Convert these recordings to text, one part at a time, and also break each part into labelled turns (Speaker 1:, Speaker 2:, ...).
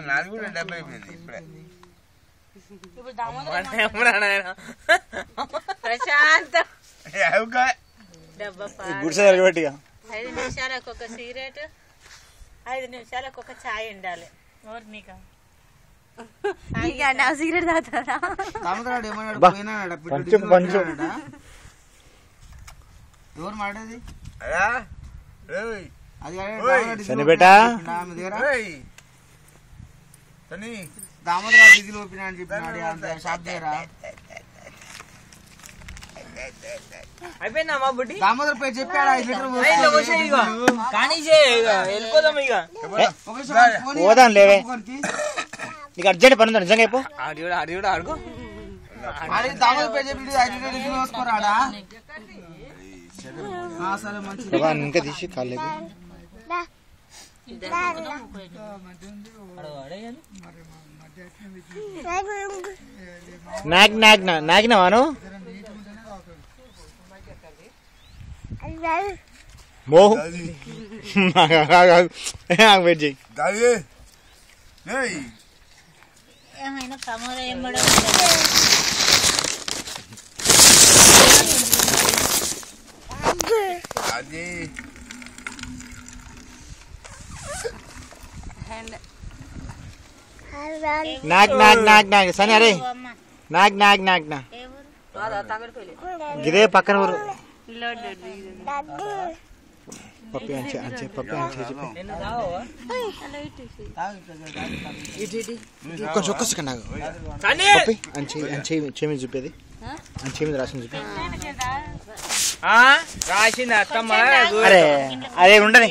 Speaker 1: నాది కూడా 70 అయిపోయింది ఇప్పుడే.
Speaker 2: ప్రశాంత్
Speaker 3: 5 నిమిషాలకు ఒక సిగరెట్ 5 నిమిషాలకు ఒక ఛాయ్ ఉండాలి. ఎవరు నీకా
Speaker 2: సిగరెట్ తాగుతారా?
Speaker 4: ఎవరు మాడేది దామోదరా డీజిల్ ఓపినా అని చెప్పినాడు షాప్ దగ్గర.
Speaker 1: అయిపోయిందా మా బుడ్డి?
Speaker 4: దామోదర్ పేరు చెప్పాడు 5 లీటర్
Speaker 1: కానీ వెళ్ళిపోదాం ఇక.
Speaker 5: పోదాం లేవే, నీకు అర్జెంట్ పని ఉందా నిజంగా? అయిపో
Speaker 1: అది కూడా అడుగు.
Speaker 4: దామోదర్ పేరు చెప్పి 5 లీటర్ డీజిల్ వేసుకోరాడా? సరే మంచిది.
Speaker 5: ఇంకా తీసి కాలేదు. నాకినవాను మోహు వెయిట్ చేయి.
Speaker 3: ఏమైనా కమర ఏమడ
Speaker 1: అది
Speaker 5: నాక్ సని అరే నాక్ గిదే పక్కన ఊరు పప్పి అంచే కొంచెం ఒక్క సెకండ్ నాకు పప్పి అంచే మీద చూపేది అంచే మీద రాసింది చూపి.
Speaker 1: రాసింది అత్తమ్మ.
Speaker 5: అరే అదే ఉండని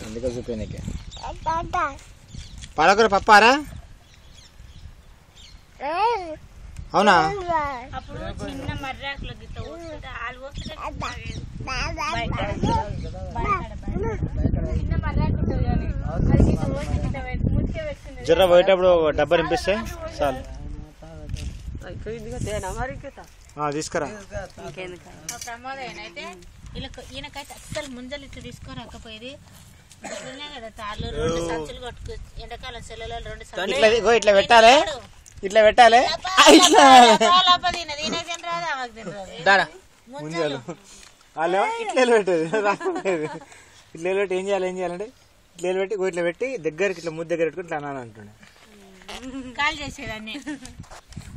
Speaker 5: అందుకే చూపేనకే పాలకూర పప్పారా? అవునా?
Speaker 3: అప్పుడు చిన్న మర్రాకులో గిట్ట వస్తుంటే ఆలు వస్తుంటే చిన్న మర్రాకు ఉంటుంది కానీ అది గిట్ట పోసి గిట్ట ముట్టే పెట్టింది.
Speaker 5: జర్ర పోయేటప్పుడు డబ్బా నింపిస్తే చాలు. తీసుకురా.
Speaker 3: ప్రమాదం అయితే ఈయనకైతే అస్సలు ముంజలు ఇట్లా తీసుకురాకపోయేది. ఇట్లనే కదా తాళ్ళు 2 సంచులు కొట్టుకు ఎండాకాలం సెలవులో 2 సంచులు
Speaker 5: ఇట్లా పెట్టాలి, ఇట్లా పెట్టాలి. ముంజలు ఇట్లా పెట్టేది ఇట్లా పెట్టి ఏం చేయాలంటే ఇట్లా పెట్టి ఇట్లా పెట్టి దగ్గరికి ఇట్లా ముద్ద దగ్గర పెట్టుకుని ఇట్లా అనాలి అంటుండే.
Speaker 3: కాల్ చేసేదాన్ని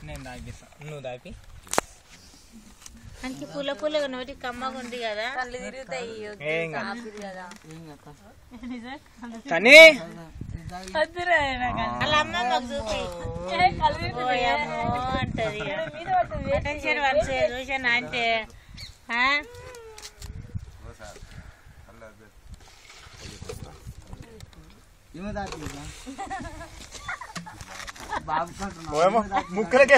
Speaker 1: నేను దాపిస్తా, నువ్వు దాపి.
Speaker 3: మంచి పుల్లగా నోటి కమ్మగా ఉంది కదా.
Speaker 1: కానీ
Speaker 3: వాళ్ళ అమ్మ మాకు చూపి అంటది చూసాను అంటే
Speaker 4: బాబు
Speaker 5: ముక్కలకే